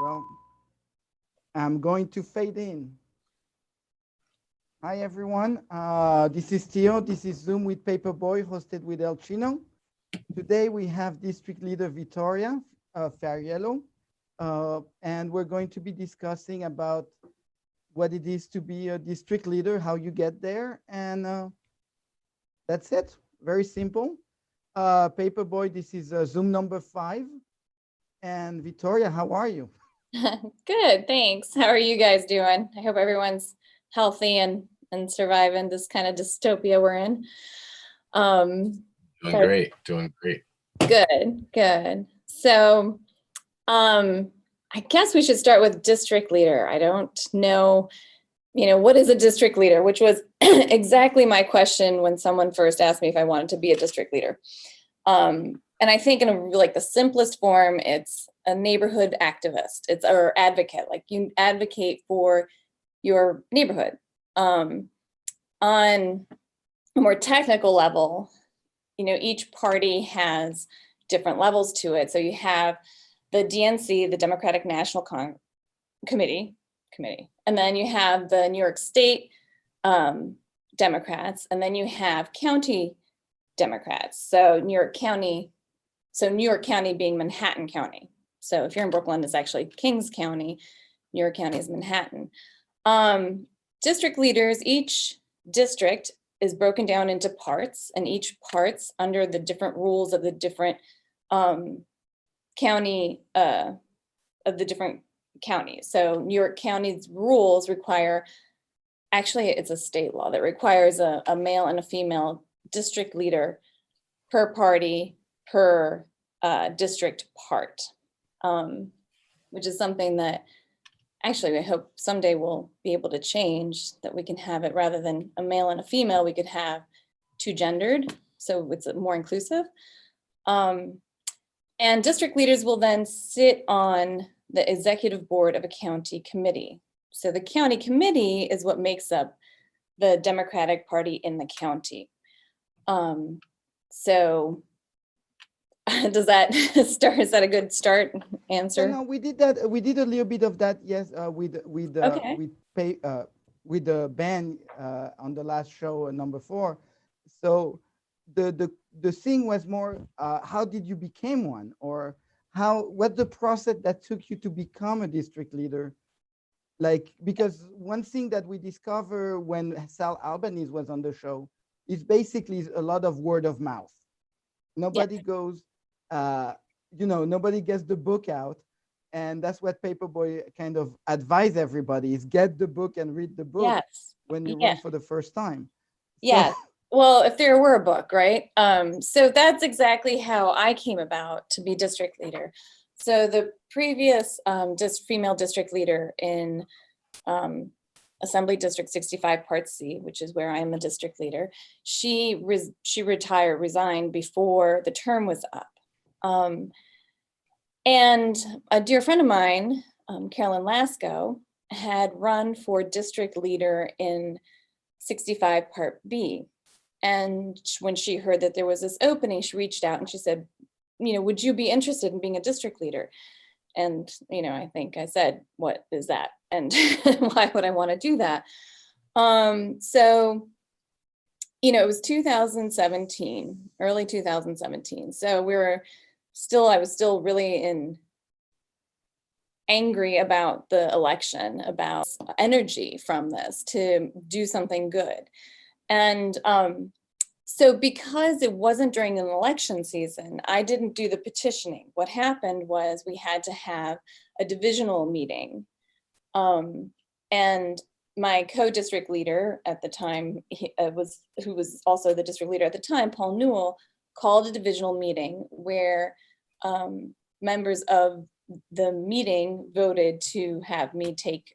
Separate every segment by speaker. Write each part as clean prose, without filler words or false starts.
Speaker 1: Well, I'm going to fade in. Hi, everyone. This is Tio. This is Zoom with Paperboy, hosted with El Chino. Today, we have District Leader Vittoria Fariello, and we're going to be discussing about what it is to be a district leader, how you get there, and that's it. Very simple. Paperboy, this is Zoom number 5. And Vittoria, how are you?
Speaker 2: Good, thanks. How are you guys doing? I hope everyone's healthy and surviving this kind of dystopia we're in.
Speaker 3: Doing great.
Speaker 2: Good. So, I guess we should start with district leader. I don't know, what is a district leader, which was exactly my question when someone first asked me if I wanted to be a district leader. And I think in the simplest form, it's a neighborhood activist. It's or advocate, like you advocate for your neighborhood. On a more technical level, each party has different levels to it. So you have the DNC, the Democratic National Committee, and then you have the New York State Democrats, and then you have county Democrats. So New York County being Manhattan County. So if you're in Brooklyn, it's actually Kings County. New York County is Manhattan. District leaders, each district is broken down into parts, and each part's under the different rules of the different counties. So New York County's rules require, actually it's a state law that requires a male and a female district leader per party, per district part, which is something that actually I hope someday we'll be able to change, that we can have it rather than a male and a female, we could have two gendered, so it's more inclusive. And district leaders will then sit on the executive board of a county committee. So the county committee is what makes up the Democratic Party in the county. So does that start? Is that a good start answer?
Speaker 1: No, we did that. We did a little bit of that, yes, with the band on the last show, number 4. So the thing was more, how did you become one, or what the process that took you to become a district leader? Like, because one thing that we discovered when Sal Albanese was on the show is basically a lot of word of mouth. Nobody goes, nobody gets the book out. And that's what Paperboy kind of advise everybody is get the book and read the book when you run for the first time.
Speaker 2: Yeah. So, well, if there were a book, right? So that's exactly how I came about to be district leader. So the previous female district leader in Assembly District 65 Part C, which is where I am a district leader, she resigned before the term was up. And a dear friend of mine, Carolyn Lasco, had run for district leader in 65 Part B. And when she heard that there was this opening, she reached out and she said, would you be interested in being a district leader? And, I think I said, what is that? And why would I want to do that? So, it was 2017, early 2017. So I was still really angry about the election, about energy from this to do something good. And so because it wasn't during an election season, I didn't do the petitioning. What happened was we had to have a divisional meeting. And my co-district leader at the time, who was also the district leader at the time, Paul Newell, called a divisional meeting where members of the meeting voted to have me take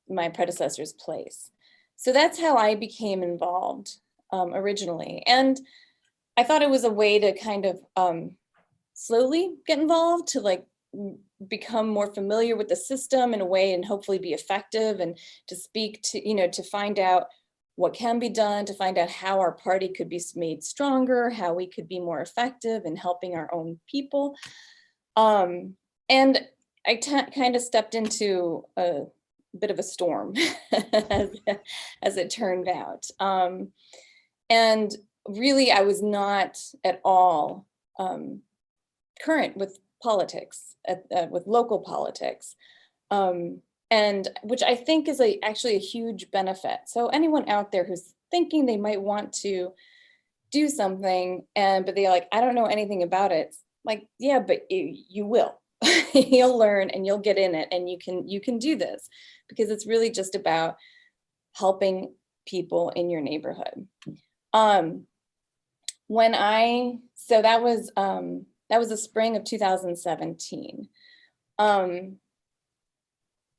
Speaker 2: my predecessor's place. So that's how I became involved originally. And I thought it was a way to kind of slowly get involved, to become more familiar with the system in a way and hopefully be effective, and to speak to, to find out what can be done, to find out how our party could be made stronger, how we could be more effective in helping our own people. And kind of stepped into a bit of a storm, as it turned out. And really, I was not at all current with politics, with local politics, and which I think is actually a huge benefit. So anyone out there who's thinking they might want to do something, but they're like, I don't know anything about it. Like, yeah, but you will. You'll learn and you'll get in it, and you can do this, because it's really just about helping people in your neighborhood. So that was the spring of 2017.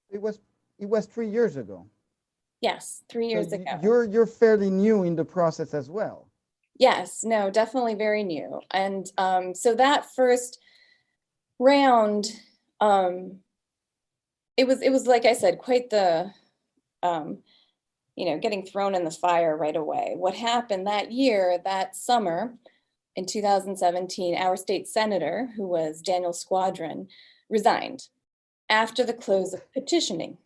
Speaker 1: It was 3 years ago.
Speaker 2: Yes, 3 years
Speaker 1: So
Speaker 2: ago.
Speaker 1: you're fairly new in the process as well.
Speaker 2: Yes, no, definitely very new. And so that first round, it was like I said, quite the getting thrown in the fire right away. What happened that year, that summer in 2017, our state senator, who was Daniel Squadron, resigned after the close of petitioning,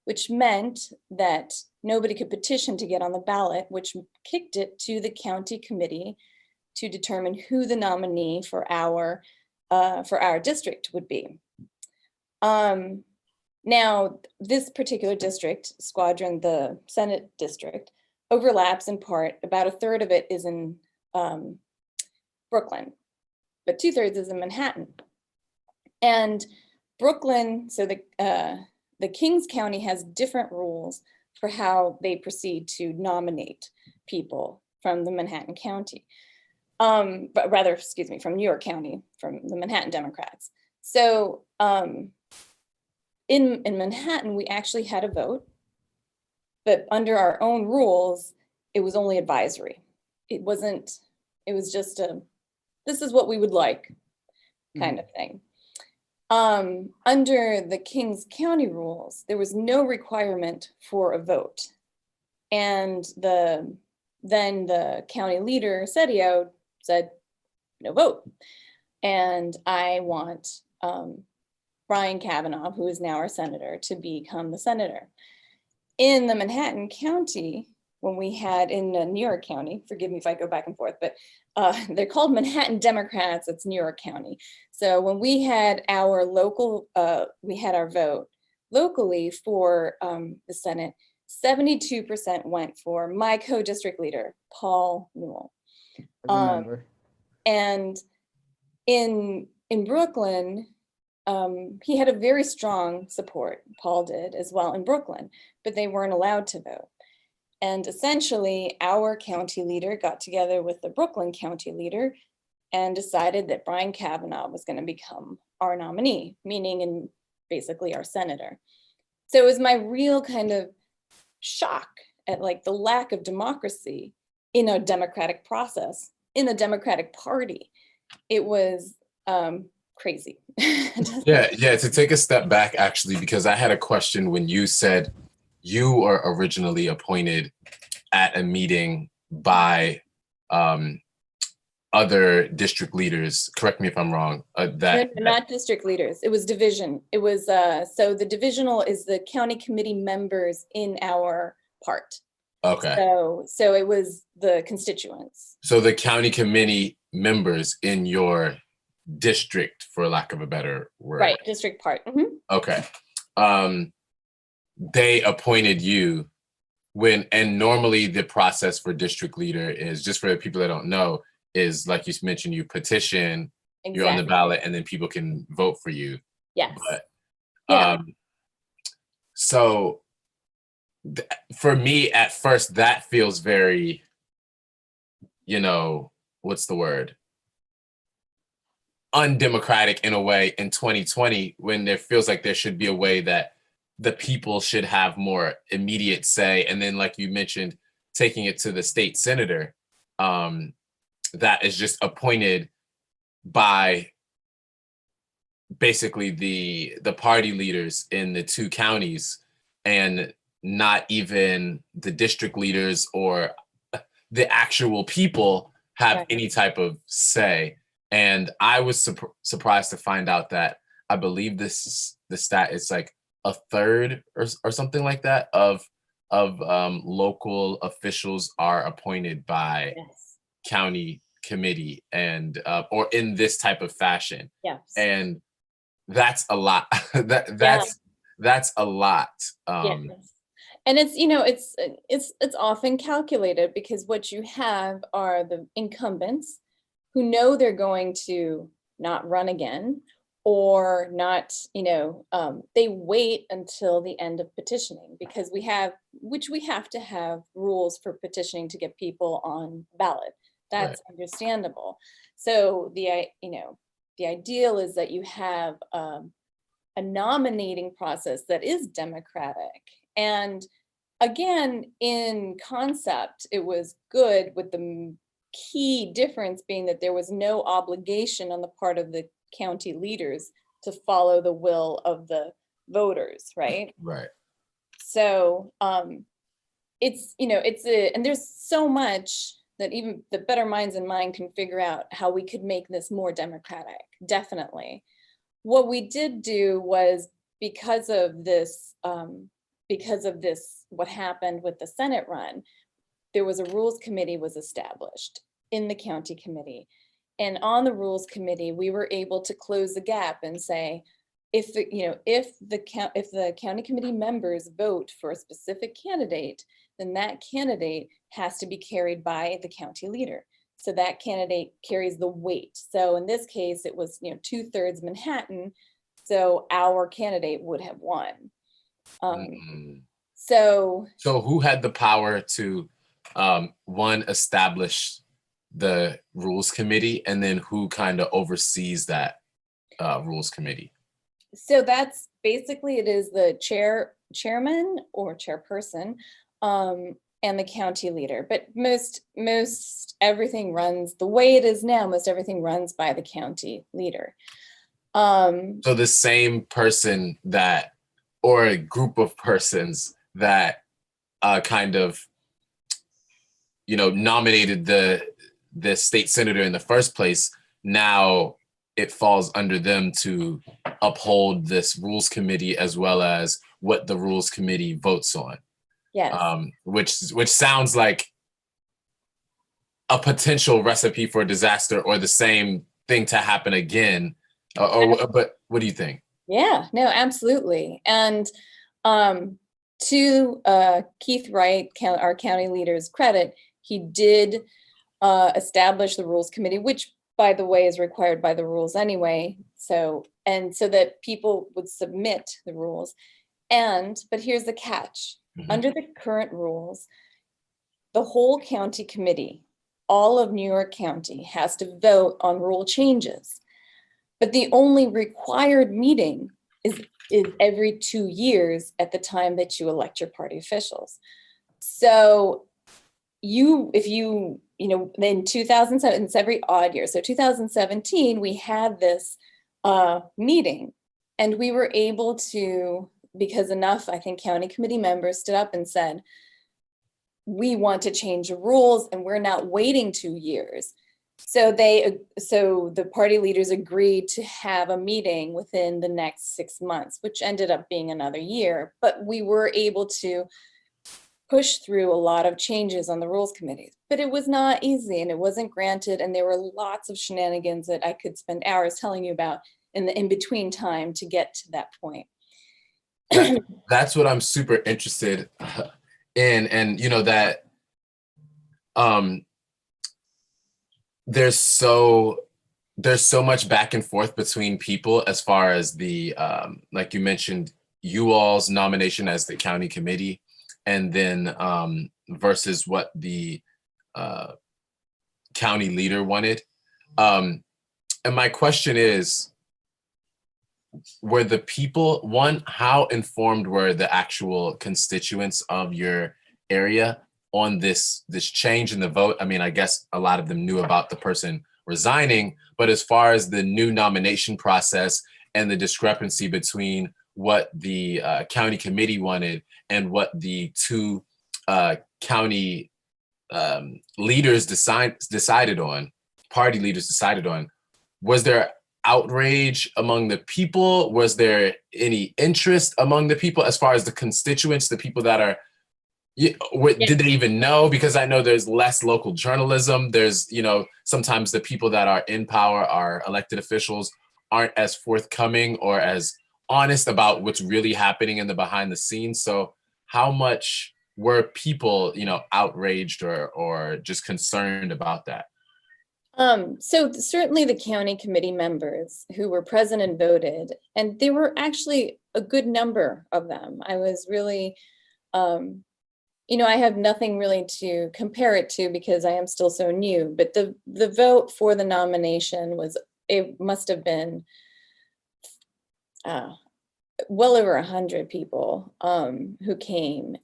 Speaker 2: which meant that nobody could petition to get on the ballot, which kicked it to the county committee to determine who the nominee for our district would be. Now, this particular district, Squadron, the Senate district, overlaps in part. About a third of it is in Brooklyn, but 2/3 is in Manhattan. And Brooklyn, so the Kings County has different rules for how they proceed to nominate people from the Manhattan County. But rather, excuse me, from New York County, from the Manhattan Democrats. So in Manhattan, we actually had a vote, but under our own rules, it was only advisory. It was just this is what we would like kind of thing. Under the Kings County rules, there was no requirement for a vote. And then the county leader, Ceddio, said, no vote. And I want Brian Kavanaugh, who is now our senator, to become the senator. In the Manhattan County, when we had in New York County, forgive me if I go back and forth, but they're called Manhattan Democrats, it's New York County. So when we had our local, we had our vote locally for the Senate, 72% went for my co-district leader, Paul Newell. And in Brooklyn, he had a very strong support, Paul did as well in Brooklyn, but they weren't allowed to vote. And essentially, our county leader got together with the Brooklyn county leader and decided that Brian Kavanaugh was going to become our nominee, meaning and basically our senator. So it was my real kind of shock at like the lack of democracy in a democratic process, in the Democratic Party. It was crazy.
Speaker 3: Yeah, to take a step back, actually, because I had a question when you said you were originally appointed at a meeting by other district leaders. Correct me if I'm wrong.
Speaker 2: No, not district leaders. It was division. It was so the divisional is the county committee members in our part.
Speaker 3: Okay.
Speaker 2: So it was the constituents.
Speaker 3: So the county committee members in your district, for lack of a better word.
Speaker 2: Right, district part. Mm-hmm.
Speaker 3: Okay. They appointed you and normally the process for district leader is, just for the people that don't know, is like you mentioned, you petition, exactly. You're on the ballot, and then people can vote for you.
Speaker 2: Yes.
Speaker 3: But, so for me at first, that feels very, what's the word? Undemocratic in a way in 2020, when there feels like there should be a way that the people should have more immediate say. And then, like you mentioned, taking it to the state senator, that is just appointed by basically the party leaders in the two counties, and not even the district leaders or the actual people have any type of say. And I was surprised to find out that I believe the stat is like a third or something like that of local officials are appointed by
Speaker 2: Yes.
Speaker 3: county committee and or in this type of fashion.
Speaker 2: Yes.
Speaker 3: And that's a lot.
Speaker 2: Yeah.
Speaker 3: That's a lot.
Speaker 2: Yes. And it's, you know, it's often calculated because what you have are the incumbents who know they're going to not run again or not, you know, they wait until the end of petitioning because we have to have rules for petitioning to get people on ballot.
Speaker 3: Right.
Speaker 2: That's understandable. So you know, the ideal is that you have a nominating process that is democratic. And again, in concept, it was good, with the key difference being that there was no obligation on the part of the county leaders to follow the will of the voters, right?
Speaker 3: Right.
Speaker 2: So it's, you know, and there's so much that even the better minds in mind can figure out how we could make this more democratic, definitely. What we did do was, because of this, what happened with the Senate run, there was a rules committee was established in the county committee. And on the rules committee, we were able to close the gap and say, if the county committee members vote for a specific candidate, then that candidate has to be carried by the county leader. So that candidate carries the weight. So in this case, it was, you know, 2/3 Manhattan. So our candidate would have won. So
Speaker 3: who had the power to one, establish the rules committee, and then who kind of oversees that rules committee?
Speaker 2: So that's basically, it is the chairman or chairperson, and the county leader. But most everything runs the way it is now. Most everything runs by the county leader.
Speaker 3: So the same person that, or a group of persons that kind of, you know, nominated the state senator in the first place, now it falls under them to uphold this rules committee as well as what the rules committee votes on.
Speaker 2: Yes.
Speaker 3: Which sounds like a potential recipe for disaster, or the same thing to happen again. But what do you think?
Speaker 2: Yeah, no, absolutely. And to Keith Wright, our county leader's credit, he did establish the rules committee, which, by the way, is required by the rules anyway. So that people would submit the rules. But here's the catch.
Speaker 3: Mm-hmm.
Speaker 2: Under the current rules, the whole county committee, all of New York County, has to vote on rule changes. But the only required meeting is every 2 years at the time that you elect your party officials. So if you know, in 2007, it's every odd year. So 2017, we had this meeting, and we were able to, because enough, I think, county committee members stood up and said, we want to change the rules and we're not waiting 2 years. So the party leaders agreed to have a meeting within the next 6 months, which ended up being another year. But we were able to push through a lot of changes on the rules committees. But it was not easy, and it wasn't granted. And there were lots of shenanigans that I could spend hours telling you about in the in-between time to get to that point.
Speaker 3: That's what I'm super interested in. And you know that there's so much back and forth between people as far as the like you mentioned, you all's nomination as the county committee, and then versus what the county leader wanted. And my question is, were the people, one, how informed were the actual constituents of your area on this change in the vote? I mean, I guess a lot of them knew about the person resigning, but as far as the new nomination process and the discrepancy between what the county committee wanted and what the two county leaders decided on, party leaders decided on, was there outrage among the people? Was there any interest among the people as far as the constituents, the people that are, did they even know? Because I know there's less local journalism. There's, sometimes the people that are in power, our elected officials, aren't as forthcoming or as honest about what's really happening in the behind the scenes. So how much were people, outraged or just concerned about that?
Speaker 2: So certainly the county committee members who were present and voted, and there were actually a good number of them. I was really, I have nothing really to compare it to because I am still so new, but the vote for the nomination it must have been well over 100 people who came.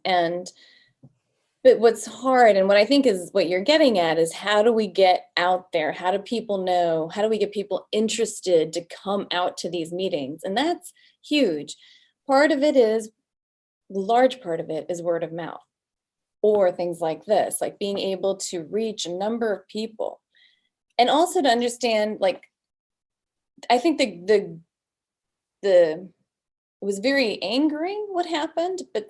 Speaker 2: But what's hard, and what I think is what you're getting at, is how do we get out there? How do people know? How do we get people interested to come out to these meetings? And that's huge. Large part of it is word of mouth, or things like this, like being able to reach a number of people. And also to understand, I think it was very angering what happened, but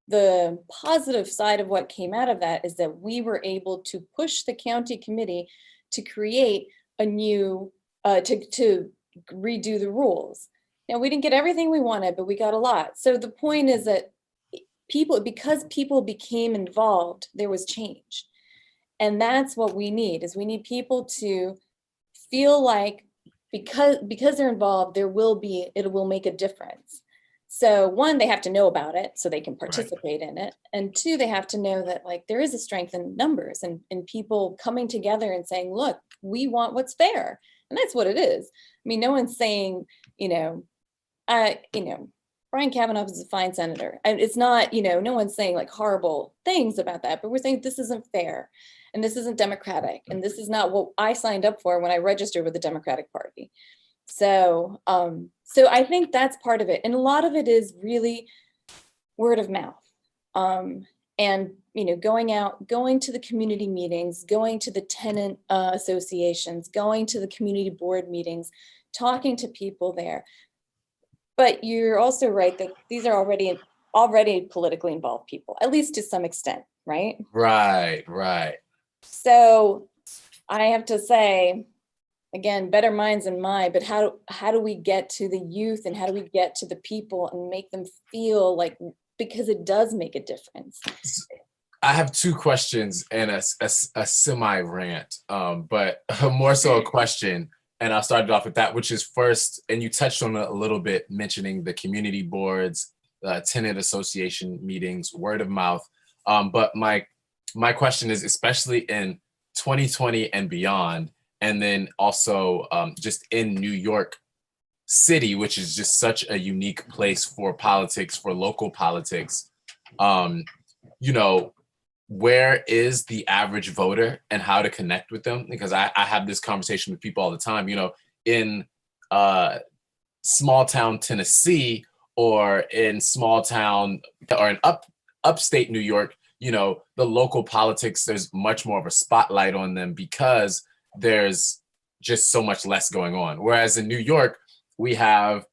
Speaker 2: the positive side of what came out of that is that we were able to push the county committee to create a new, to redo the rules. Now, we didn't get everything we wanted, but we got a lot. So the point is that because people became involved, there was change. And that's what we need, is we need people to feel like because they're involved, it will make a difference. So one, they have to know about it so they can participate in it. And two, they have to know that there is a strength in numbers and people coming together and saying, look, we want what's fair. And that's what it is. I mean, no one's saying, Brian Kavanaugh is a fine senator. And it's not, no one's saying horrible things about that, but we're saying this isn't fair and this isn't democratic. And this is not what I signed up for when I registered with the Democratic Party. So I think that's part of it. And a lot of it is really word of mouth. And, going to the community meetings, going to the tenant associations, going to the community board meetings, talking to people there. But you're also right that these are already politically involved people, at least to some extent, right?
Speaker 3: Right.
Speaker 2: So I have to say, again, better minds than mine, but how do we get to the youth and how do we get to the people and make them feel because it does make a difference?
Speaker 3: I have two questions and a semi rant, but more so a question. And I'll start it off with that, which is first, and you touched on it a little bit, mentioning the community boards, tenant association meetings, word of mouth. But my question is, especially in 2020 and beyond, and then also just in New York City, which is just such a unique place for politics, for local politics, where is the average voter and how to connect with them? Because I have this conversation with people all the time, in small town Tennessee or in small town or in upstate New York, the local politics, there's much more of a spotlight on them because there's just so much less going on. Whereas in New York, we have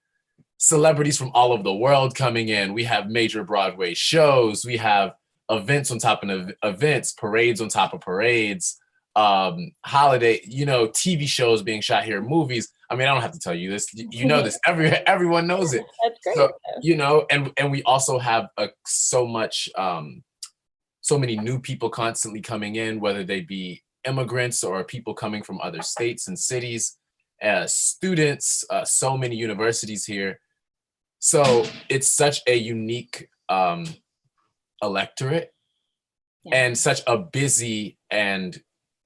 Speaker 3: celebrities from all over the world coming in. We have major Broadway shows. We have events on top of events, parades on top of parades, holiday, TV shows being shot here, movies. I mean, I don't have to tell you this. You know this. Everyone knows it.
Speaker 2: That's great.
Speaker 3: So, and we also have so many new people constantly coming in, whether they be immigrants or people coming from other states and cities, students, so many universities here. So it's such a unique electorate and such a busy and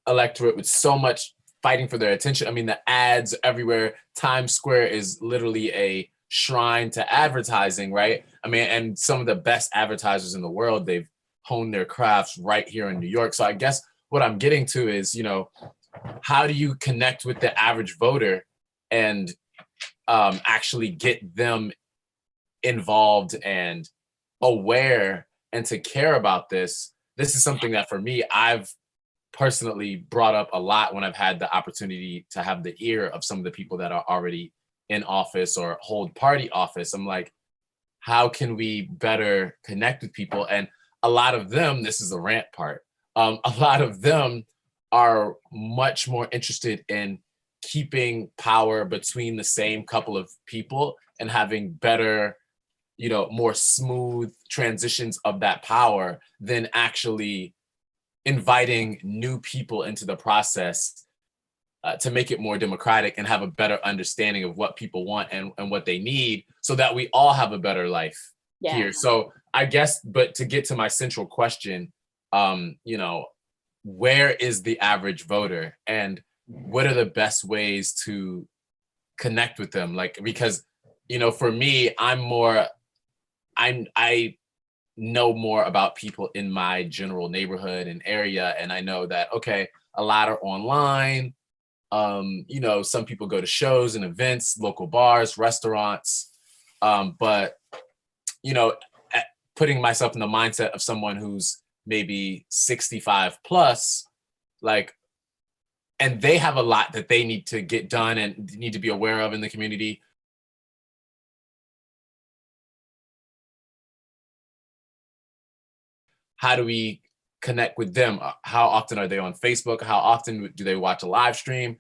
Speaker 3: electorate with so much fighting for their attention. I mean, the ads everywhere. Times Square is literally a shrine to advertising, right? I mean, and some of the best advertisers in the world, they've honed their crafts right here in New York. So I guess what I'm getting to is, how do you connect with the average voter and actually get them involved and aware and to care about this? This is something that for me, I've personally brought up a lot when I've had the opportunity to have the ear of some of the people that are already in office or hold party office. I'm like, how can we better connect with people? And a lot of them, this is the rant part, a lot of them are much more interested in keeping power between the same couple of people and having better, more smooth transitions of that power than actually inviting new people into the process to make it more democratic and have a better understanding of what people want and what they need so that we all have a better life here. So I guess, but to get to my central question, where is the average voter and what are the best ways to connect with them? Like, because, for me, I know more about people in my general neighborhood and area. And I know that, okay, a lot are online. Some people go to shows and events, local bars, restaurants. But, putting myself in the mindset of someone who's maybe 65 plus, like, and they have a lot that they need to get done and need to be aware of in the community. How do we connect with them? How often are they on Facebook? How often do they watch a live stream?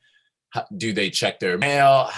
Speaker 3: Do they check their mail?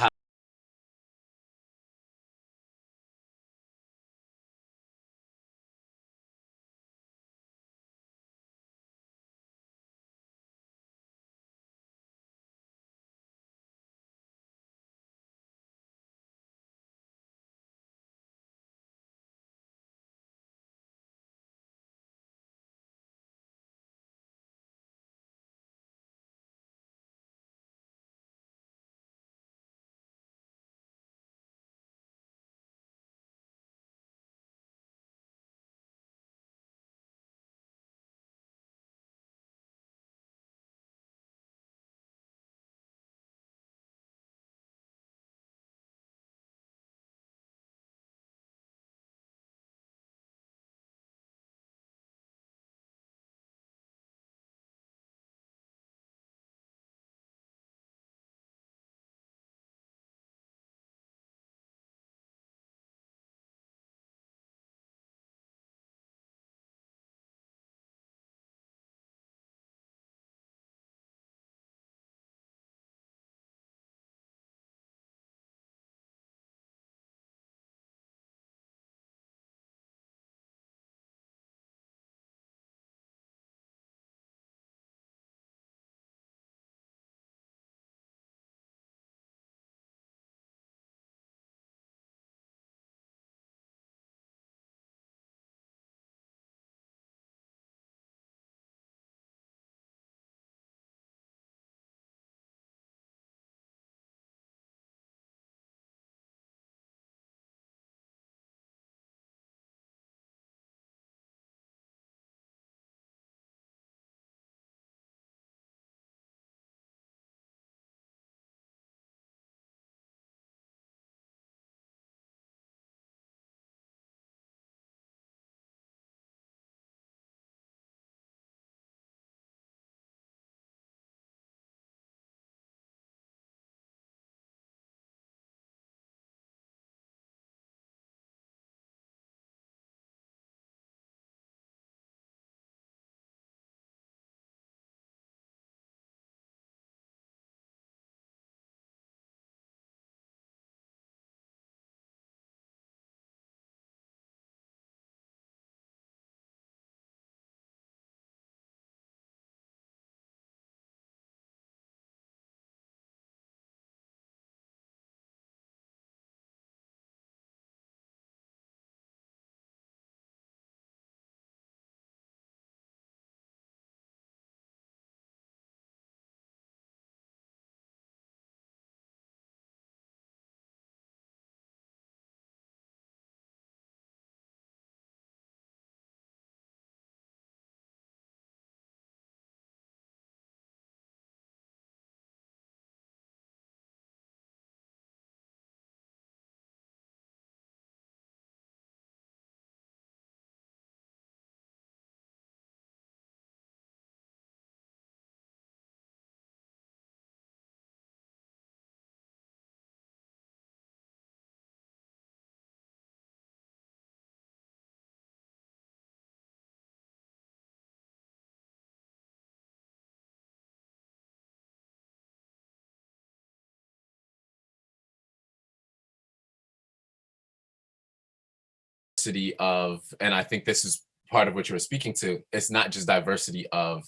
Speaker 3: diversity of, and I think this is part of what you were speaking to, it's not just diversity of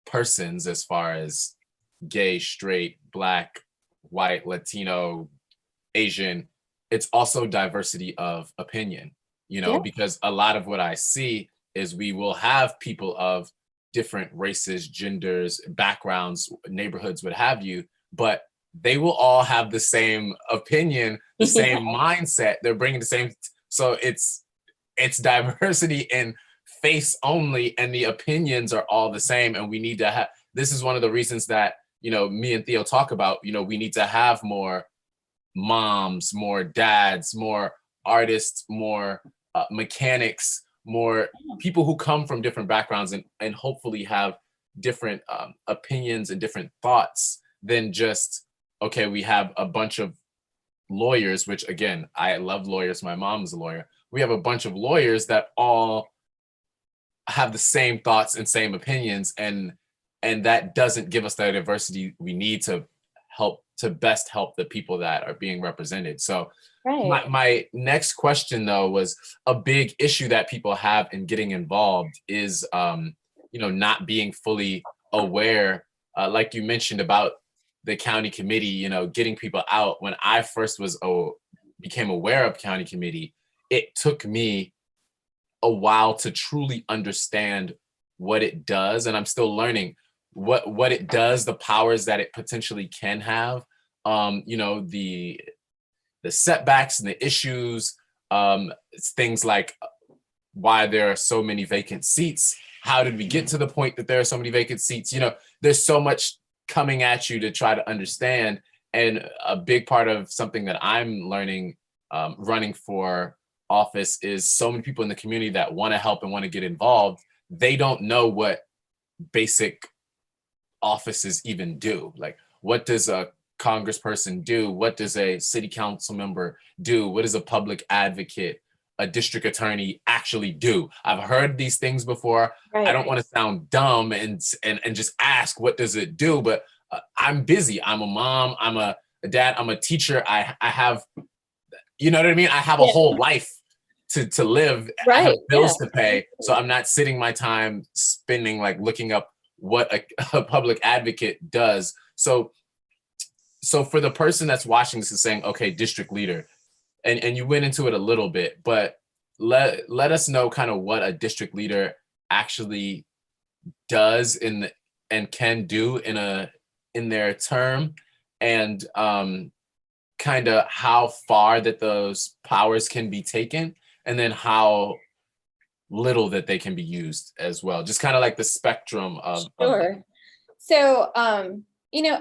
Speaker 3: persons as far as gay, straight, black, white, Latino, Asian, it's also diversity of opinion,
Speaker 2: Yeah.
Speaker 3: because a lot of what I see is we will have people of different races, genders, backgrounds, neighborhoods, what have you, but they will all have the same opinion, the same mindset. They're bringing the same. So it's diversity in face only, and the opinions are all the same. And we need to have. This is one of the reasons that me and Theo talk about. We need to have more moms, more dads, more artists, more mechanics, more people who come from different backgrounds and hopefully have different opinions and different thoughts than just, okay, we have a bunch of lawyers, which again, I love lawyers. My mom's a lawyer. We have a bunch of lawyers that all have the same thoughts and same opinions, and that doesn't give us the diversity we need to best help the people that are being represented. So
Speaker 2: Right.
Speaker 3: my next question though was a big issue that people have in getting involved is not being fully aware, like you mentioned about the county committee, getting people out. When I first became aware of county committee, it took me a while to truly understand what it does, and I'm still learning what it does, the powers that it potentially can have, the setbacks and the issues, it's things like why there are so many vacant seats. How did we get to the point that there are so many vacant seats? There's so much coming at you to try to understand. And a big part of something that I'm learning running for office is so many people in the community that want to help and want to get involved. They don't know what basic offices even do. Like, what does a congressperson do? What does a city council member do? What does a public advocate, a district attorney actually do? I've heard these things before.
Speaker 2: Right.
Speaker 3: I don't want to sound dumb and just ask, what does it do? But I'm busy. I'm a mom. I'm a dad. I'm a teacher. I have, you know what I mean? I have a whole life to live.
Speaker 2: Right.
Speaker 3: I have bills to pay. So I'm not sitting my time spending looking up what a public advocate does. So for the person that's watching this and saying, okay, district leader, and you went into it a little bit, but let us know kind of what a district leader actually does and can do in their term, and kind of how far that those powers can be taken, and then how little that they can be used as well. Just kind of like the spectrum of.
Speaker 2: Sure. So,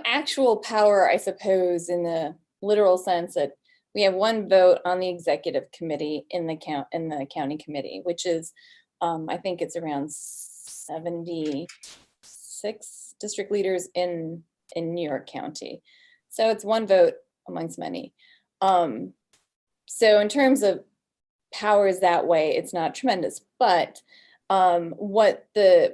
Speaker 2: actual power, I suppose, in the literal sense that we have one vote on the executive committee in the county committee, which is, I think it's around 76 district leaders in New York County. So it's one vote amongst many. So in terms of powers that way, it's not tremendous, but what the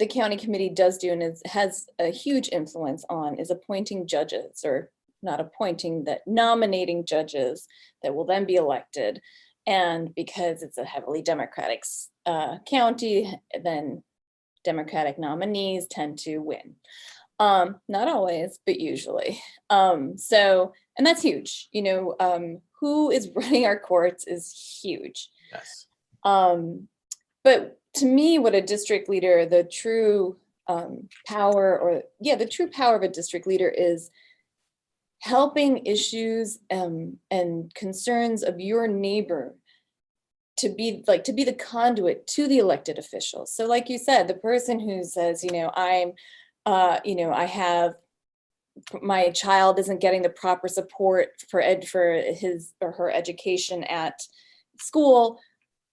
Speaker 2: county committee does do and has a huge influence on is appointing judges, or not appointing, that nominating judges that will then be elected. And because it's a heavily Democratic county, then Democratic nominees tend to win. Not always, but usually. And that's huge. Who is running our courts is huge.
Speaker 3: Yes.
Speaker 2: But to me, what a district leader, the true power of a district leader is helping issues and concerns of your neighbor to be the conduit to the elected officials. So like you said, the person who says, I have, my child isn't getting the proper support for his or her education at school,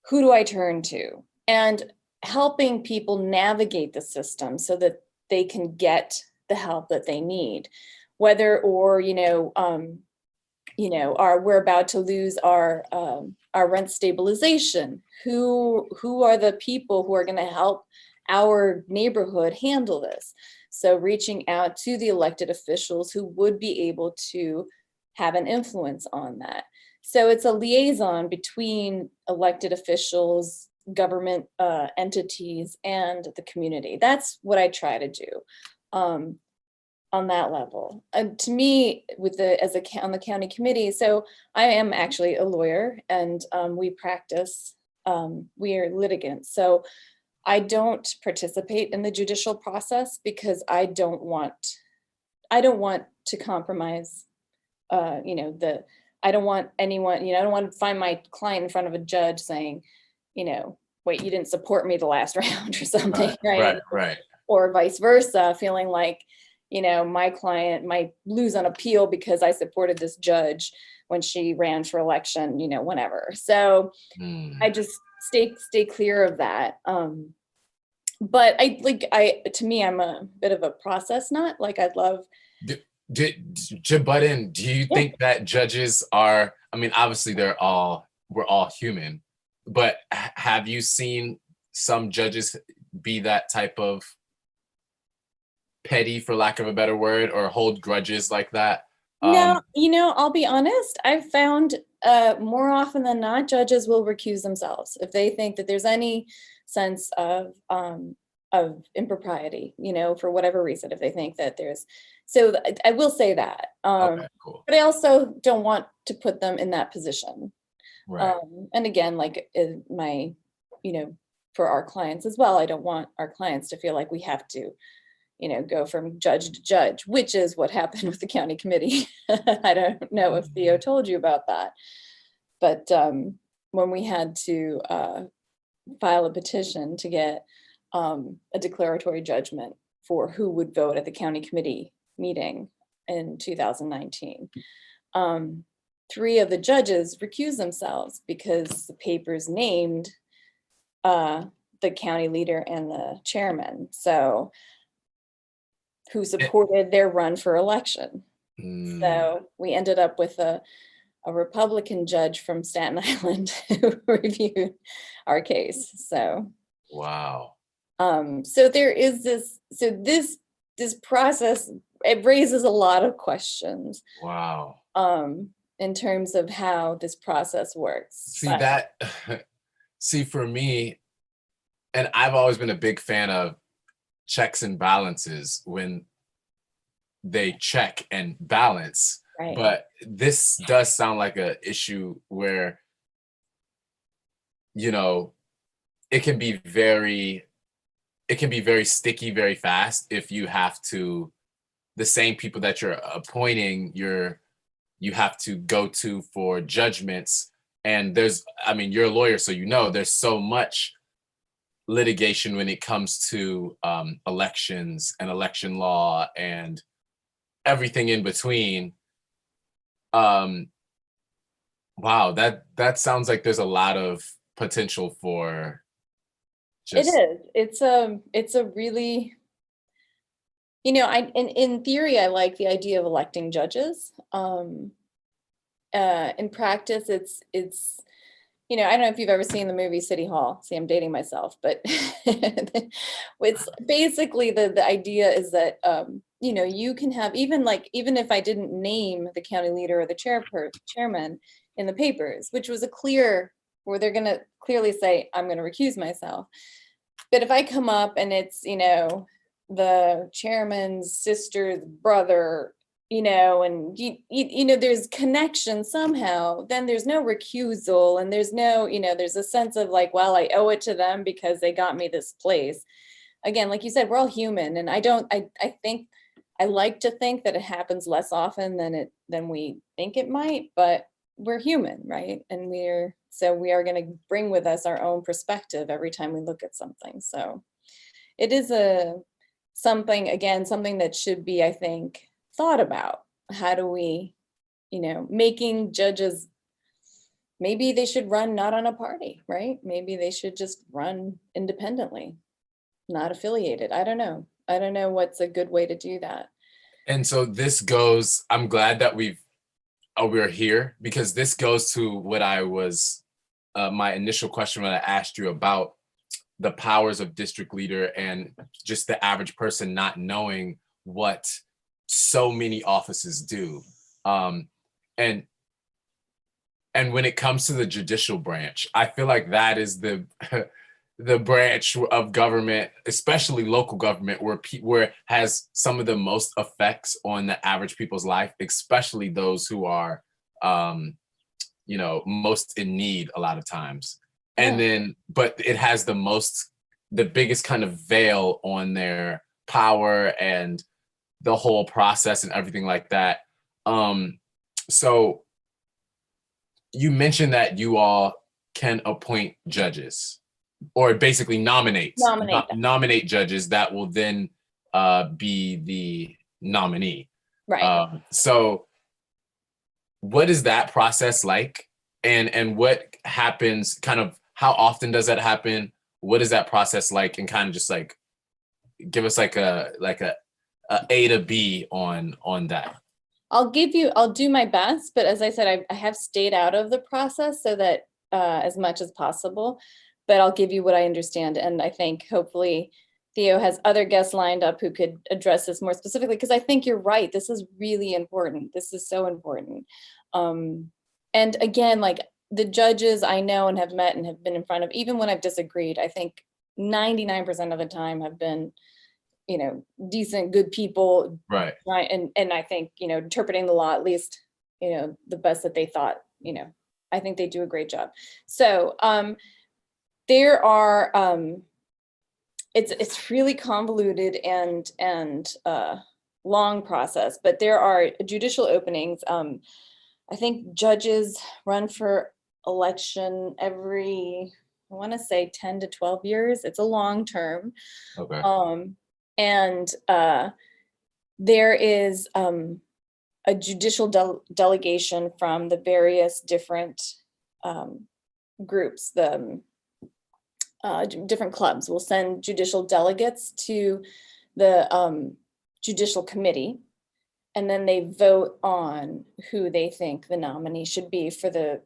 Speaker 2: who do I turn to? And helping people navigate the system so that they can get the help that they need, whether we're about to lose our rent stabilization. Who are the people who are going to help our neighborhood handle this? So reaching out to the elected officials who would be able to have an influence on that. So it's a liaison between elected officials, government entities, and the community. That's what I try to do on that level. And to me, with on the county committee, so I am actually a lawyer, and we practice, we are litigants. So I don't participate in the judicial process because I don't want to compromise, I don't want anyone, I don't want to find my client in front of a judge saying, wait, you didn't support me the last round or something, right?
Speaker 3: Right.
Speaker 2: Or vice versa, feeling like, my client might lose on appeal because I supported this judge when she ran for election, whenever. So I just stay clear of that. But to me, I'm a bit of a process nut. Like I'd love.
Speaker 3: To butt in, do you think that judges are, I mean, obviously we're all human, but have you seen some judges be that type of petty, for lack of a better word, or hold grudges like that?
Speaker 2: No, I'll be honest. I've found more often than not, judges will recuse themselves if they think that there's any sense of impropriety, for whatever reason, if they think that there's. So I will say that.
Speaker 3: Okay, cool.
Speaker 2: But I also don't want to put them in that position.
Speaker 3: Right.
Speaker 2: And again, like for our clients as well, I don't want our clients to feel like we have to, go from judge to judge, which is what happened with the county committee. I don't know if Theo told you about that, but when we had to file a petition to get a declaratory judgment for who would vote at the county committee meeting in 2019. 3 of the judges recused themselves because the papers named the county leader and the chairman, so who supported their run for election. So we ended up with a Republican judge from Staten Island who reviewed our case. So
Speaker 3: wow.
Speaker 2: So there is this process, it raises a lot of questions.
Speaker 3: Wow.
Speaker 2: In terms of how this process works.
Speaker 3: See, for me, and I've always been a big fan of checks and balances when they check and balance.
Speaker 2: Right.
Speaker 3: But this does sound like an issue where, it can be very sticky very fast if you have to, the same people that you're appointing, you have to go to for judgments. And you're a lawyer, so there's so much litigation when it comes to elections and election law and everything in between. Wow, that sounds like there's a lot of potential for
Speaker 2: it is. It's a really, in theory, I like the idea of electing judges. In practice, it's I don't know if you've ever seen the movie City Hall. See, I'm dating myself, but it's basically the idea is that you can have even if I didn't name the county leader or the chairman in the papers, which was where they're going to clearly say I'm going to recuse myself. But if I come up and it's the chairman's sister's brother, and there's connection somehow, then there's no recusal, and there's no, there's a sense of like, well, I owe it to them because they got me this place. Again, like you said, we're all human, and I think I like to think that it happens less often than we think it might, but we're human, right? And we are going to bring with us our own perspective every time we look at something. So it is something that should be, I think, thought about. How do we, making judges, maybe they should run not on a party, right? Maybe they should just run independently, not affiliated. I don't know what's a good way to do that.
Speaker 3: And so I'm glad that we're here, because this goes to what I was, my initial question when I asked you about the powers of district leader and just the average person not knowing what so many offices do. And And when it comes to the judicial branch, I feel like that is the the branch of government, especially local government, where it has some of the most effects on the average people's life, especially those who are, you know, most in need a lot of times. And
Speaker 2: Yeah.
Speaker 3: then, but it has the biggest kind of veil on their power and the whole process and everything like that. So you mentioned that you all can appoint judges, or basically
Speaker 2: Nominate them.
Speaker 3: nominate judges that will then be the nominee.
Speaker 2: Right.
Speaker 3: So what is that process like? And what happens, kind of how often does that happen? What is that process like? And kind of just like give us like a to B on that.
Speaker 2: I'll do my best, but as I said, I have stayed out of the process so that as much as possible, but I'll give you what I understand. And I think hopefully Theo has other guests lined up who could address this more specifically, because I think you're right. This is really important. This is so important. And again, like the judges I know and have met and have been in front of, even when I've disagreed, I think 99% of the time have been, you know, decent, good people.
Speaker 3: Right.
Speaker 2: Right. And I think, you know, interpreting the law, at least, you know, the best that they thought, you know, I think they do a great job. So there are, it's really convoluted and long process, but there are judicial openings. I think judges run for election every, I want to say 10 to 12 years. It's a long term.
Speaker 3: Okay.
Speaker 2: And there is a judicial delegation from the various different groups. The different clubs will send judicial delegates to the judicial committee, and then they vote on who they think the nominee should be for the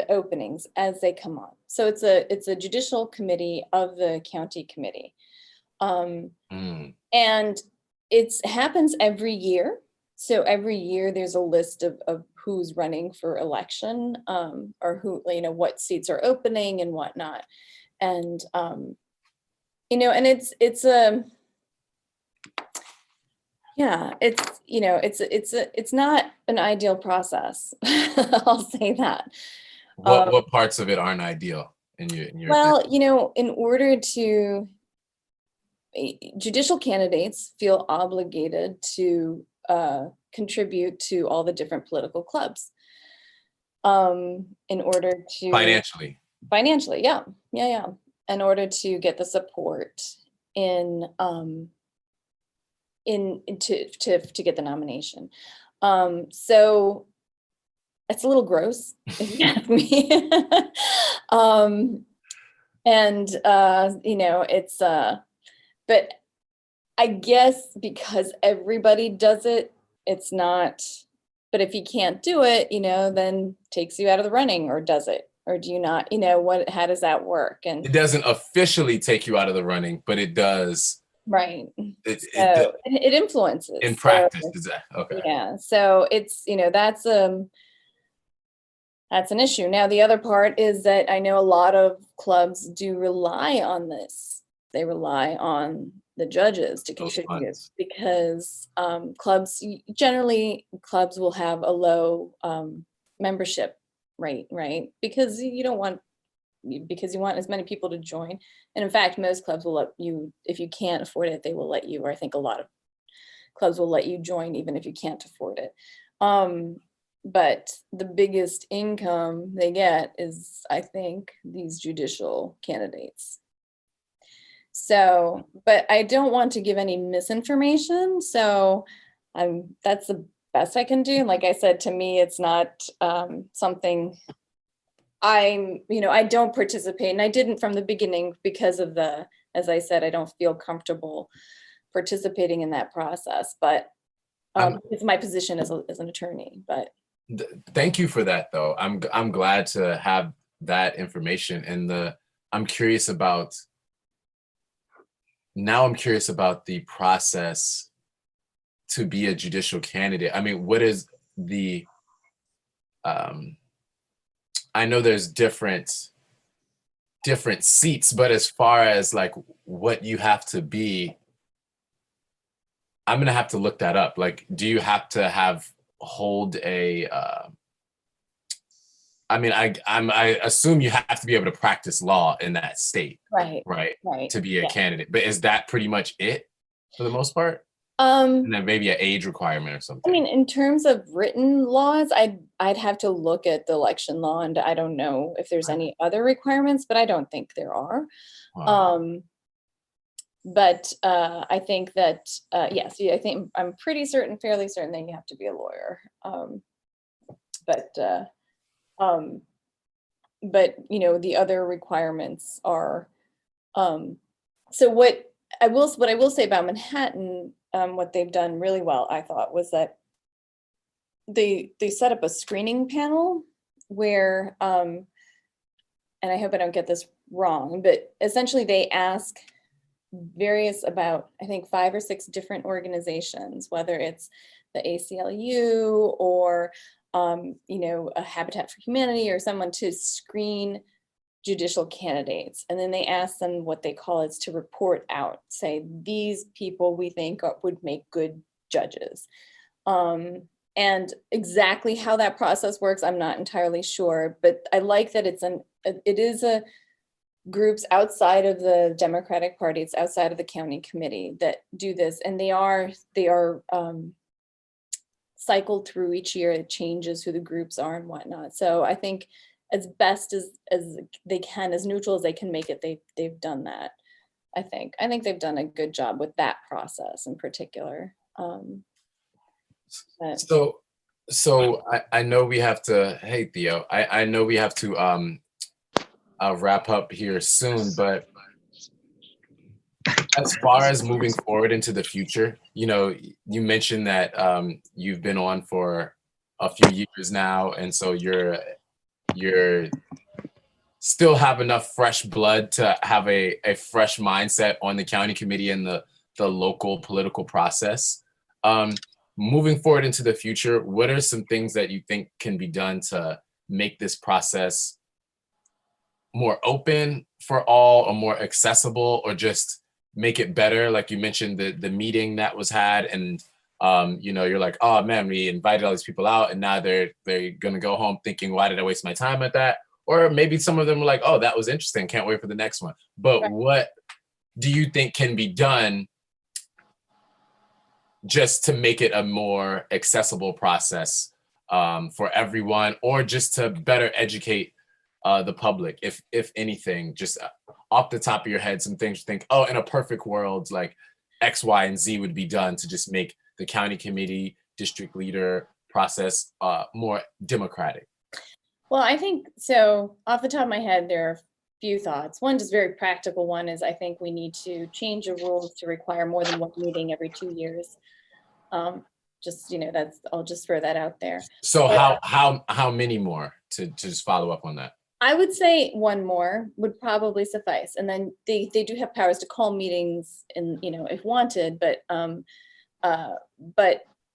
Speaker 2: openings as they come on. So it's a judicial committee of the county committee. And it happens every year. So every year there's a list of who's running for election, or who, you know, what seats are opening and whatnot. And, you know, and yeah, it's, you know, it's not an ideal process. I'll say that.
Speaker 3: What parts of it aren't ideal in your
Speaker 2: Well,
Speaker 3: opinion?
Speaker 2: you know, in order to, judicial candidates feel obligated to contribute to all the different political clubs in order to
Speaker 3: Financially.
Speaker 2: yeah, in order to get the support in to get the nomination. So it's a little gross, if you ask me. And you know, it's but I guess because everybody does it, it's not, but if you can't do it, you know, then takes you out of the running, or does it? Or do you not, you know, how does that work? And
Speaker 3: It doesn't officially take you out of the running, but it does.
Speaker 2: right.
Speaker 3: It
Speaker 2: It influences.
Speaker 3: in practice, is that okay?
Speaker 2: Yeah. So it's, you know, that's an issue. Now, the other part is that I know a lot of clubs do rely on this. They rely on the judges to
Speaker 3: Those
Speaker 2: contribute,
Speaker 3: funds.
Speaker 2: because clubs will have a low membership rate, right? Because you want as many people to join. And in fact, most clubs will let you, if you can't afford it, they will let you, or I think a lot of clubs will let you join even if you can't afford it. But the biggest income they get is, I think, these judicial candidates. So, but I don't want to give any misinformation. So that's the best I can do. Like I said, to me, it's not something I don't participate, and I didn't from the beginning because of as I said, I don't feel comfortable participating in that process, but it's my position as an attorney. But
Speaker 3: thank you for that, though. I'm glad to have that information, and I'm curious about the process to be a judicial candidate. I mean, what is the I know there's different seats, but as far as like what you have to be, I'm gonna have to look that up. Like, do you have to hold a I mean, I assume you have to be able to practice law in that state,
Speaker 2: Right,
Speaker 3: right?
Speaker 2: right.
Speaker 3: To be a
Speaker 2: Yeah.
Speaker 3: candidate. But is that pretty much it for the most part?
Speaker 2: Um,
Speaker 3: And then maybe an age requirement or
Speaker 2: I
Speaker 3: something.
Speaker 2: mean, in terms of written laws, I'd have to look at the election law, and I don't know if there's any other requirements, but I don't think there are.
Speaker 3: Wow.
Speaker 2: But I think that yes, yeah, I think I'm pretty certain, fairly certain that you have to be a lawyer. But you know, the other requirements are so what I will say about Manhattan, what they've done really well, I thought, was that they set up a screening panel where and I hope I don't get this wrong, but essentially they ask various about, I think, 5 or 6 different organizations, whether it's the ACLU or you know, a Habitat for Humanity or someone, to screen judicial candidates. And then they ask them what they call is to report out, say, these people we think would make good judges. And exactly how that process works, I'm not entirely sure, but I like that it is a groups outside of the Democratic Party, it's outside of the county committee that do this, and they are cycled through each year. It changes who the groups are and whatnot. So I think as best as they can, as neutral as they can make it, they've done that. I think they've done a good job with that process in particular.
Speaker 3: So I know we have to, hey Theo, I know we have to wrap up here soon, but as far as moving forward into the future, you know, you mentioned that you've been on for a few years now, and so you're still have enough fresh blood to have a fresh mindset on the county committee and the local political process. Moving forward into the future, what are some things that you think can be done to make this process more open for all, or more accessible, or just make it better? Like you mentioned the meeting that was had, and you know, you're like, oh man, we invited all these people out, and now they're gonna go home thinking, why did I waste my time at that? Or maybe some of them were like, oh, that was interesting, can't wait for the next one. But what do you think can be done just to make it a more accessible process for everyone, or just to better educate the public, if anything, just off the top of your head, some things you think, oh, in a perfect world, like X, Y, and Z would be done to just make the county committee, district leader process more democratic?
Speaker 2: Well, I think so. Off the top of my head, there are a few thoughts. One just very practical one is I think we need to change the rules to require more than one meeting every 2 years. Just, you know, I'll just throw that out there.
Speaker 3: So
Speaker 2: But
Speaker 3: how many more, to just follow up on that?
Speaker 2: I would say one more would probably suffice. And then they do have powers to call meetings, and, you know, if wanted, but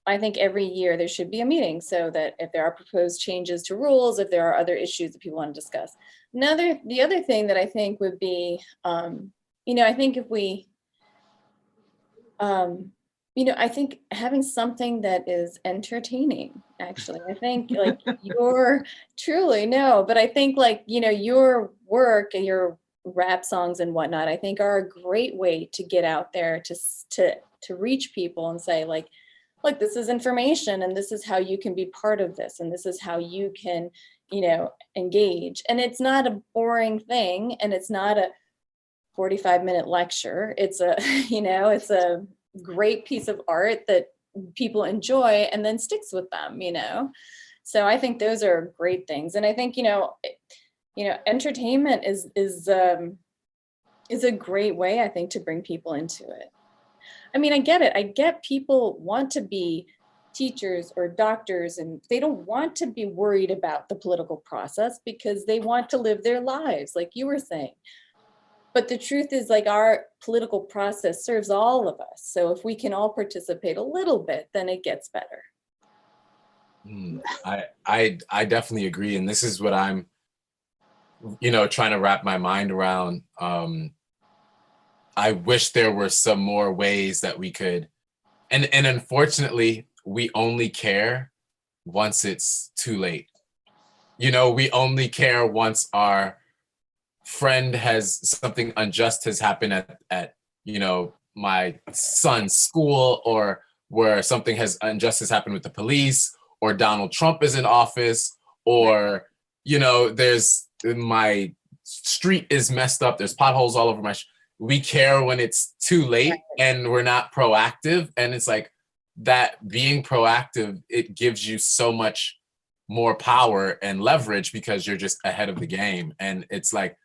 Speaker 2: I think every year there should be a meeting, so that if there are proposed changes to rules, if there are other issues that people want to discuss. The other thing that I think would be, you know, I think if we, you know, I think having something that is entertaining, actually, I think like truly, no, but I think, like, you know, your work and your rap songs and whatnot, I think are a great way to get out there to reach people and say, like, look, this is information, and this is how you can be part of this, and this is how you can, you know, engage. And it's not a boring thing, and it's not a 45-minute lecture. It's a, you know, it's a great piece of art that people enjoy and then sticks with them, you know. So I think those are great things. And I think, you know, entertainment is a great way, I think, to bring people into it. I mean, I get it. I get people want to be teachers or doctors, and they don't want to be worried about the political process because they want to live their lives, like you were saying. But the truth is, like, our political process serves all of us. So if we can all participate a little bit, then it gets better.
Speaker 3: I definitely agree, and this is what I'm trying to wrap my mind around. I wish there were some more ways that we could, and unfortunately, we only care once it's too late. We only care once our friend has something unjust has happened at my son's school, or where something has unjust has happened with the police, or Donald Trump is in office, or there's my street is messed up, there's potholes all over we care when it's too late and we're not proactive. And it's like that being proactive, it gives you so much more power and leverage because you're just ahead of the game. And it's like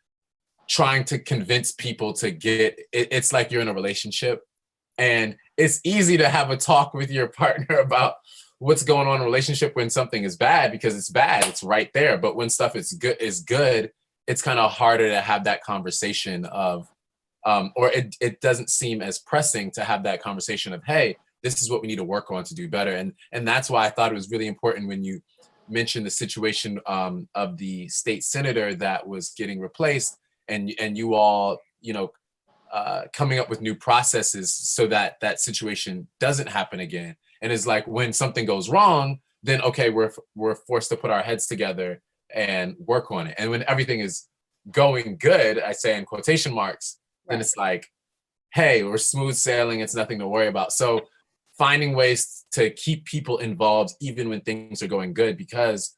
Speaker 3: trying to convince people to it's like you're in a relationship, and it's easy to have a talk with your partner about what's going on in a relationship when something is bad, because it's bad, it's right there. But when stuff is good, it's kind of harder to have that conversation of or it doesn't seem as pressing to have that conversation of, hey, this is what we need to work on to do better. And that's why I thought it was really important when you mentioned the situation of the state senator that was getting replaced, and you all coming up with new processes so that that situation doesn't happen again. And it's like when something goes wrong, then okay, we're forced to put our heads together and work on it. And when everything is going good, I say in quotation marks, then it's like, hey, we're smooth sailing, it's nothing to worry about. So finding ways to keep people involved even when things are going good, because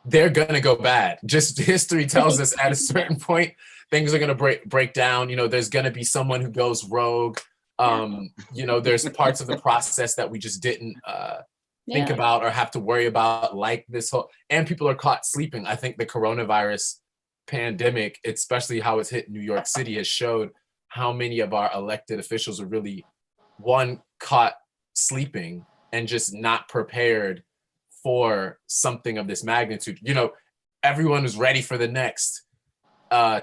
Speaker 3: they're gonna go bad. Just history tells us at a certain point, things are gonna break down. There's gonna be someone who goes rogue. There's parts of the process that we just didn't think about or have to worry about, like this whole, and people are caught sleeping. I think the coronavirus pandemic, especially how it's hit New York City, has showed how many of our elected officials are really, one, caught sleeping and just not prepared for something of this magnitude. Everyone was ready for the next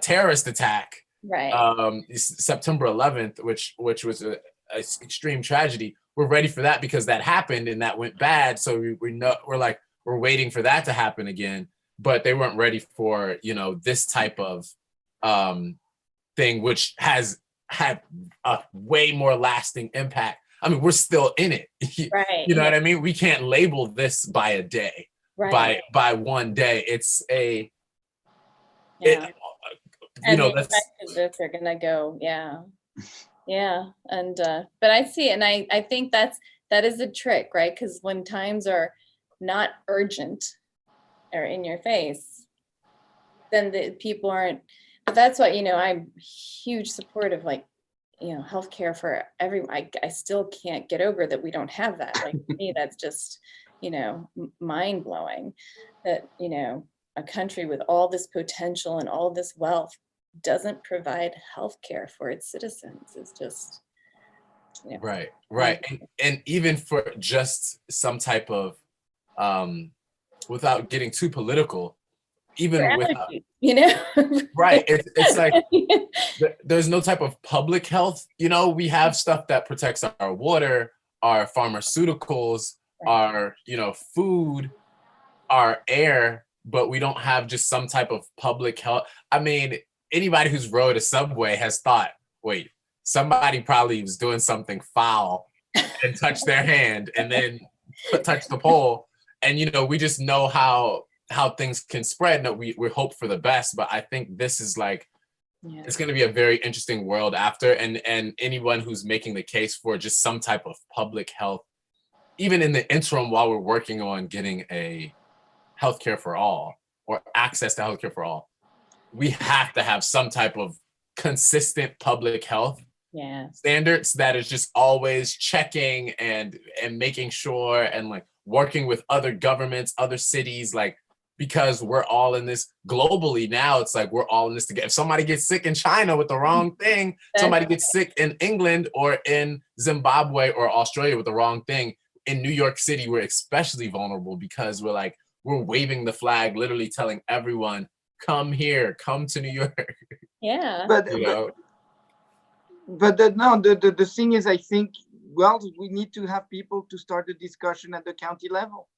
Speaker 3: terrorist attack,
Speaker 2: right?
Speaker 3: September 11th, which was a extreme tragedy. We're ready for that because that happened and that went bad. So we know, we're waiting for that to happen again. But they weren't ready for this type of thing, which has had a way more lasting impact. I mean, we're still in it.
Speaker 2: Right.
Speaker 3: You know what I mean? We can't label this by a day,
Speaker 2: right.
Speaker 3: by one day. It's a,
Speaker 2: yeah. And the
Speaker 3: that's
Speaker 2: effect of this are gonna go, yeah. And but I see it, and I think that is a trick, right? Because when times are not urgent or in your face, then the people aren't. But that's what I'm huge support of, like, healthcare for everyone. I still can't get over that we don't have that. Like, to me, that's just mind blowing. That a country with all this potential and all this wealth doesn't provide healthcare for its citizens. It's just
Speaker 3: right. And even for just some type of without getting too political, even with right, it's like there's no type of public health. We have stuff that protects our water, our pharmaceuticals, our food, our air, but we don't have just some type of public health. I mean, anybody who's rode a subway has thought, wait, somebody probably was doing something foul and touched their hand and then touched the pole. And we just know how things can spread. No, we hope for the best, but I think this is like, it's going to be a very interesting world after. And anyone who's making the case for just some type of public health, even in the interim, while we're working on getting a healthcare for all or access to healthcare for all, we have to have some type of consistent public health standards that is just always checking and making sure, and like working with other governments, other cities, like, because we're all in this globally now. It's like we're all in this together. If somebody gets sick in China with the wrong thing, somebody gets sick in England or in Zimbabwe or Australia with the wrong thing, in New York City, we're especially vulnerable because we're waving the flag, literally telling everyone, come here, come to New York.
Speaker 2: Yeah.
Speaker 1: But the thing is, I think, well, we need to have people to start the discussion at the county level.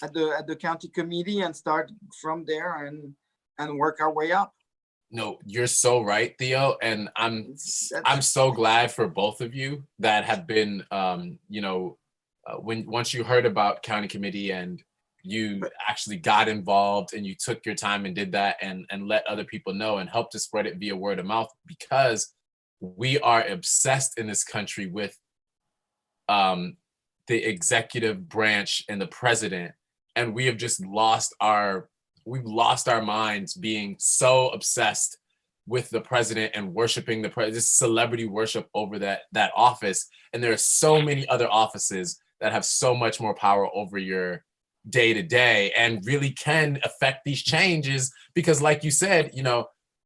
Speaker 1: at the county committee and start from there and work our way up.
Speaker 3: No, you're so right, Theo, and I'm
Speaker 1: That's
Speaker 3: so glad for both of you that have been, when once you heard about county committee and you actually got involved and you took your time and did that and let other people know and helped to spread it via word of mouth, because we are obsessed in this country with the executive branch and the president, and we have just we've lost our minds being so obsessed with the president and worshiping the president, this celebrity worship over that office. And there are so many other offices that have so much more power over your day to day and really can affect these changes, because like you said,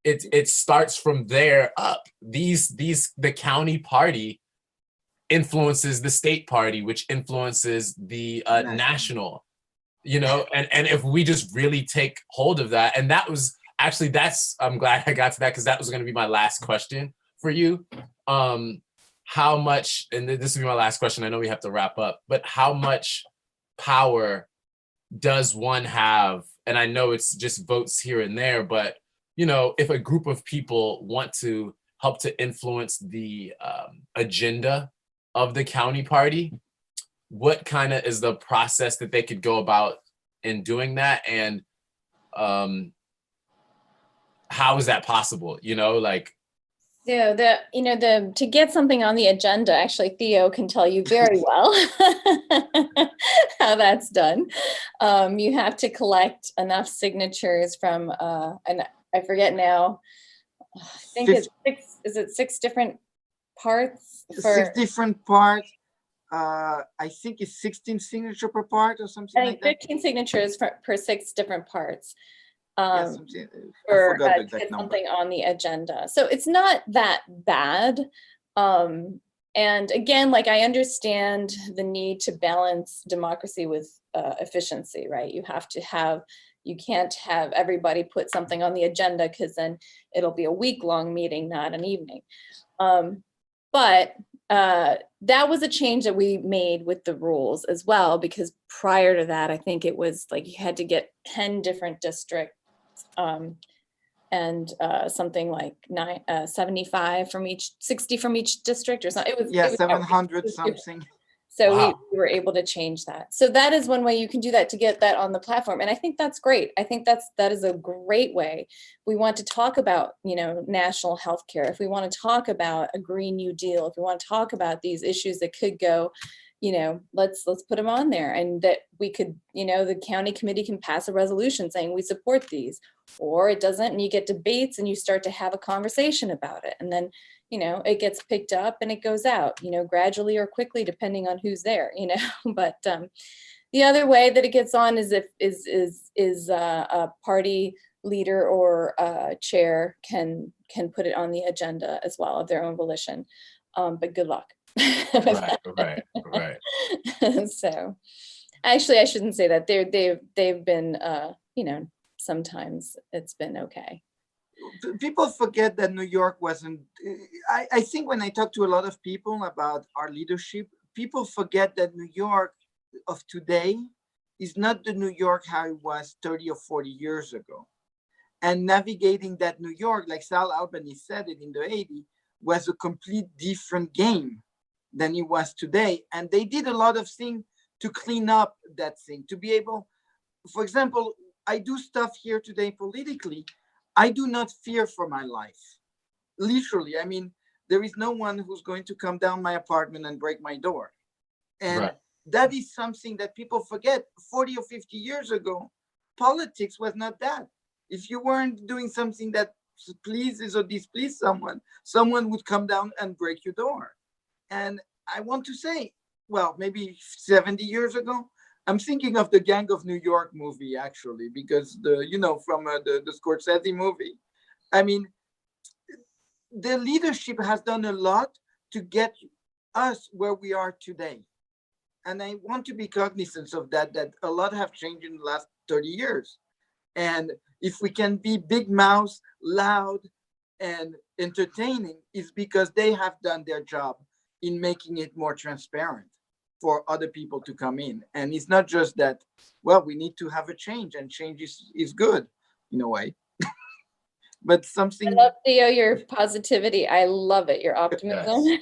Speaker 3: it starts from there up. The county party influences the state party, which influences the national. And if we just really take hold of that, and that was actually, I'm glad I got to that, because that was going to be my last question for you. How much, and this will be my last question, I know we have to wrap up, but how much power does one have? And I know it's just votes here and there, but if a group of people want to help to influence the agenda of the county party, what kind of is the process that they could go about in doing that? And how is that possible?
Speaker 2: So to get something on the agenda, actually Theo can tell you very well how that's done. You have to collect enough signatures from, and I forget now, I think it's six different parts?
Speaker 1: 6 different parts. I think it's 16 signature per part or something like that.
Speaker 2: 15 signatures per 6 different parts.
Speaker 1: Yes,
Speaker 2: for to get something on the agenda. So it's not that bad. And again, like, I understand the need to balance democracy with efficiency, right? You can't have everybody put something on the agenda, because then it'll be a week-long meeting, not an evening. But that was a change that we made with the rules as well, because prior to that, I think it was like you had to get 10 different districts and something like 75 from each, 60 from each district or something. It was
Speaker 1: 700 something.
Speaker 2: So wow. We were able to change that. So that is one way you can do that, to get that on the platform. And I think that's great. I think that is a great way. We want to talk about, national health care. If we want to talk about a Green New Deal, if we want to talk about these issues that could go, let's put them on there, and that we could, the county committee can pass a resolution saying we support these, or it doesn't, and you get debates and you start to have a conversation about it. And then, it gets picked up and it goes out, gradually or quickly, depending on who's there, but the other way that it gets on is if a party leader or chair can put it on the agenda as well of their own volition. But good luck.
Speaker 3: Right.
Speaker 2: So actually, I shouldn't say that. They've been, sometimes it's been okay.
Speaker 1: People forget that New York wasn't, I think when I talk to a lot of people about our leadership, people forget that New York of today is not the New York how it was 30 or 40 years ago. And navigating that New York, like Sal Albany said it in the 80s, was a complete different game than it was today. And they did a lot of things to clean up that thing, to be able, for example, I do stuff here today politically. I do not fear for my life. Literally, I mean, there is no one who's going to come down my apartment and break my door. And that is something that people forget. 40 or 50 years ago, politics was not that. If you weren't doing something that pleases or displeases someone would come down and break your door. And I want to say, well, maybe 70 years ago, I'm thinking of the Gang of New York movie, actually, because from the Scorsese movie. I mean, the leadership has done a lot to get us where we are today. And I want to be cognizant of that a lot have changed in the last 30 years. And if we can be big mouth, loud, and entertaining, it's because they have done their job in making it more transparent. for other people to come in. And it's not just that, well, we need to have a change, and change is good in a way. But
Speaker 2: I
Speaker 1: something,
Speaker 2: love, Theo, your positivity. I love it, your optimism.
Speaker 3: Yes.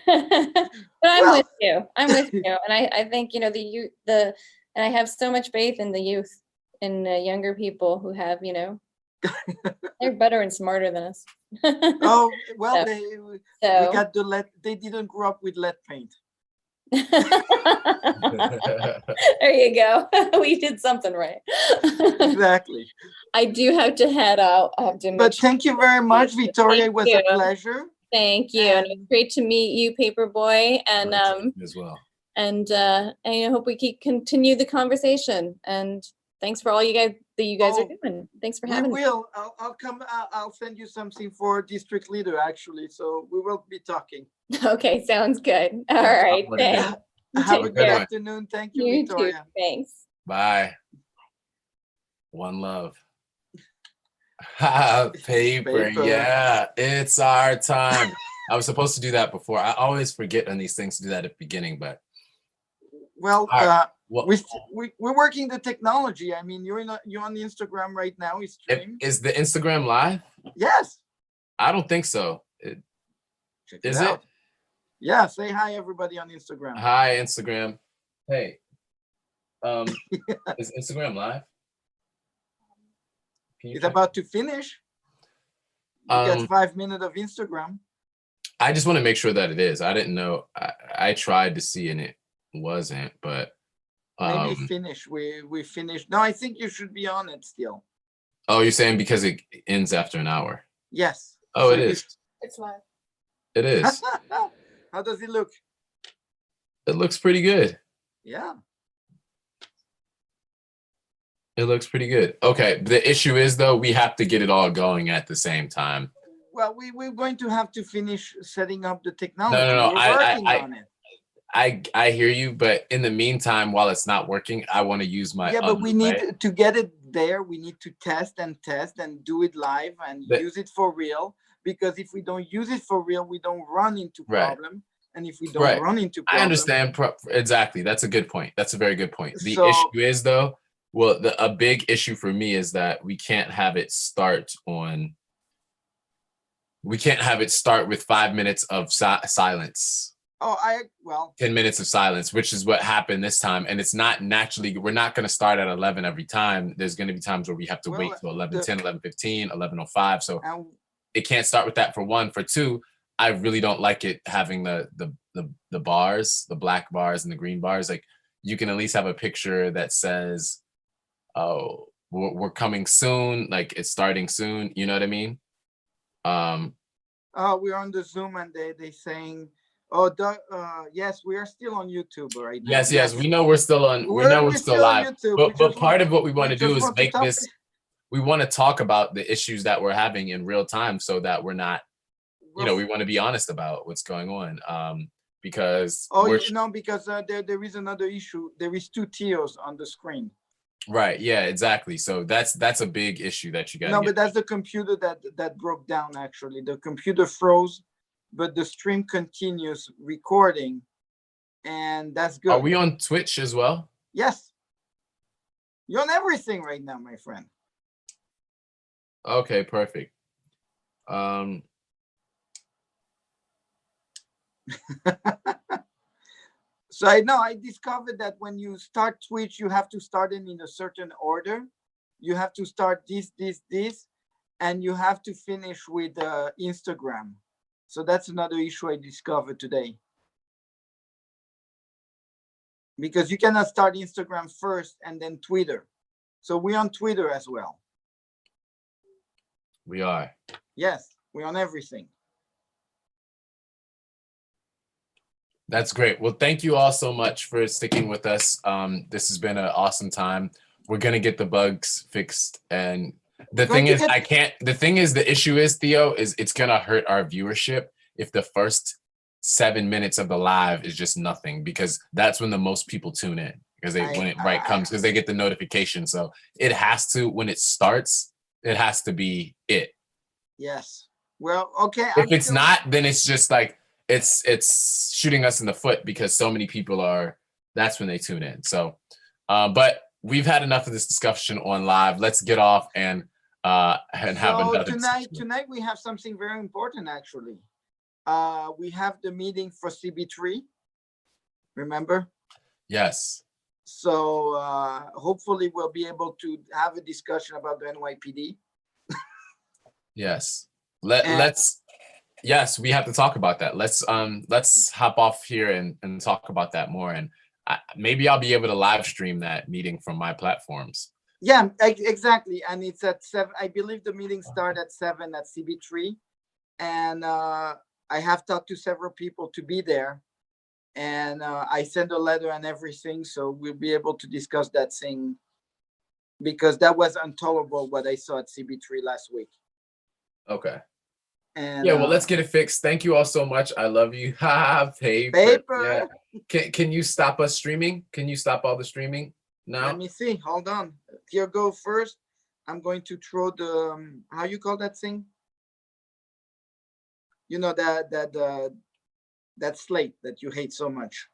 Speaker 2: But I'm
Speaker 1: well,
Speaker 2: with you. I'm with you. And I think, you know, the youth, and I have so much faith in the youth and younger people who have, you know, they're better and smarter than us.
Speaker 1: oh, well,
Speaker 2: So-
Speaker 1: we
Speaker 2: So,
Speaker 1: got the lead, they didn't grow up with lead paint.
Speaker 2: there you go. We did something right.
Speaker 1: Exactly.
Speaker 2: I do have to head out. I have to make
Speaker 1: But
Speaker 2: sure.
Speaker 1: thank you very much, Vittoria.
Speaker 2: Thank
Speaker 1: It was
Speaker 2: you.
Speaker 1: a pleasure.
Speaker 2: Thank you. And it was
Speaker 1: And-
Speaker 2: great to meet you, Paperboy. And
Speaker 3: as well.
Speaker 2: and I hope we keep continue the conversation. And thanks for all you guys that you guys are
Speaker 1: Oh,
Speaker 2: doing. Thanks for
Speaker 1: We
Speaker 2: having me.
Speaker 1: will. I'll come. I'll send you something for district leader, actually. So we will be talking.
Speaker 2: Okay, sounds good. All
Speaker 3: Yeah,
Speaker 2: right.
Speaker 3: what it is.
Speaker 2: Thanks.
Speaker 1: Have a
Speaker 2: Take
Speaker 1: good
Speaker 2: care.
Speaker 1: afternoon. Thank you,
Speaker 2: You too.
Speaker 1: Vittoria.
Speaker 2: Thanks.
Speaker 3: Bye. One love. Paper.
Speaker 1: Paper.
Speaker 3: Yeah, it's our time. I was supposed to do that before. I always forget on these things to do that at the beginning, but
Speaker 1: Well,
Speaker 3: All right. well,
Speaker 1: we're working the technology. I mean, you're on Instagram right now. It's stream.
Speaker 3: is the Instagram live?
Speaker 1: Yes.
Speaker 3: I don't think so.
Speaker 1: Check
Speaker 3: Is
Speaker 1: it
Speaker 3: it?
Speaker 1: out. Yeah. Say hi, everybody on Instagram.
Speaker 3: Hi, Instagram. Hey, is Instagram live? Can you
Speaker 1: It's
Speaker 3: check?
Speaker 1: about to finish. You got 5 minutes of Instagram.
Speaker 3: I just want to make sure that it is. I didn't know. I tried to see and it wasn't, but
Speaker 1: Maybe finish. We finished. No, I think you should be on it still.
Speaker 3: oh, you're saying because it ends after an hour?
Speaker 1: Yes.
Speaker 3: Oh,
Speaker 1: So
Speaker 3: it
Speaker 1: you
Speaker 3: is.
Speaker 2: It's live.
Speaker 3: It is.
Speaker 1: How does it look?
Speaker 3: It looks pretty good.
Speaker 1: Yeah.
Speaker 3: It looks pretty good. Okay. The issue is though, we have to get it all going at the same time.
Speaker 1: Well, we're going to have to finish setting up the technology.
Speaker 3: No.
Speaker 1: We're working on it.
Speaker 3: I hear you, but in the meantime, while it's not working, I want to use my
Speaker 1: Yeah, but
Speaker 3: other
Speaker 1: we
Speaker 3: way.
Speaker 1: need to get it there. We need to test and do it live and
Speaker 3: But-
Speaker 1: use it for real. Because if we don't use it for real, we don't run into
Speaker 3: Right.
Speaker 1: problem. And if we don't
Speaker 3: Right.
Speaker 1: run into problem,
Speaker 3: I understand exactly. That's a good point. That's a very good point. The
Speaker 1: So-
Speaker 3: issue is though, well, a big issue for me is that we can't have it start on. We can't have it start with 5 minutes of silence.
Speaker 1: Oh, well,
Speaker 3: 10 minutes of silence, which is what happened this time. And it's not naturally, we're not going to start at 11 every time. There's going to be times where we have to
Speaker 1: Well,
Speaker 3: wait till 11:10, 11:15, 11:05. So
Speaker 1: and
Speaker 3: it can't start with that for one. For two, I really don't like it having the bars, the black bars and the green bars. Like you can at least have a picture that says, oh, we're coming soon. Like it's starting soon. You know what I mean?
Speaker 1: we're on the Zoom and they saying, oh, yes, we are still on YouTube right now.
Speaker 3: Yes. We know we're still on. We know we're still live.
Speaker 1: on YouTube.
Speaker 3: But part of what we want to do
Speaker 1: just
Speaker 3: is
Speaker 1: want to
Speaker 3: make
Speaker 1: talk-
Speaker 3: this. We want to talk about the issues that we're having in real time, so that we're not. We want to be honest about what's going on. Because
Speaker 1: because there is another issue. There is 2 tiers on the screen.
Speaker 3: right, yeah, exactly. So that's a big issue that you got.
Speaker 1: No, but that's the computer that broke down. Actually, the computer froze, but the stream continues recording, and that's good.
Speaker 3: Are we on Twitch as well?
Speaker 1: Yes, you're on everything right now, my friend.
Speaker 3: Okay, perfect.
Speaker 1: So I discovered that when you start Twitch, you have to start it in a certain order. You have to start this, and you have to finish with Instagram. So that's another issue I discovered today. Because you cannot start Instagram first and then Twitter. So we're on Twitter as well.
Speaker 3: We are.
Speaker 1: Yes, we're on everything.
Speaker 3: That's great. Well, thank you all so much for sticking with us. This has been an awesome time. We're gonna get the bugs fixed, and the thing is, the issue is, Theo, is it's gonna hurt our viewership if the first 7 minutes of the live is just nothing, because that's when the most people tune in, because when it comes, because they get the notification. So it has to, when it starts, it has to be it.
Speaker 1: Yes. Well, okay.
Speaker 3: If it's not, then it's just like it's shooting us in the foot, because so many people are that's when they tune in. So, but we've had enough of this discussion on live. Let's get off and have
Speaker 1: So
Speaker 3: another
Speaker 1: tonight,
Speaker 3: discussion.
Speaker 1: we have something very important actually. We have the meeting for CB3, remember?
Speaker 3: Yes.
Speaker 1: So hopefully we'll be able to have a discussion about the NYPD.
Speaker 3: Yes.
Speaker 1: And-
Speaker 3: Let's yes, we have to talk about that. Let's hop off here and talk about that more. And maybe I'll be able to live stream that meeting from my platforms.
Speaker 1: Yeah, exactly. And it's at 7. I believe the meeting starts at 7 at CB3. And I have talked to several people to be there. And I sent a letter and everything. So we'll be able to discuss that thing, because that was intolerable what I saw at CB3 last week.
Speaker 3: Okay.
Speaker 1: And
Speaker 3: Yeah, well, let's get it fixed. Thank you all so much. I love you. Paper.
Speaker 1: paper.
Speaker 3: Yeah. Can you stop us streaming? Can you stop all the streaming now?
Speaker 1: Let me see. Hold on. Here go first. I'm going to throw the how you call that thing? You know that slate that you hate so much.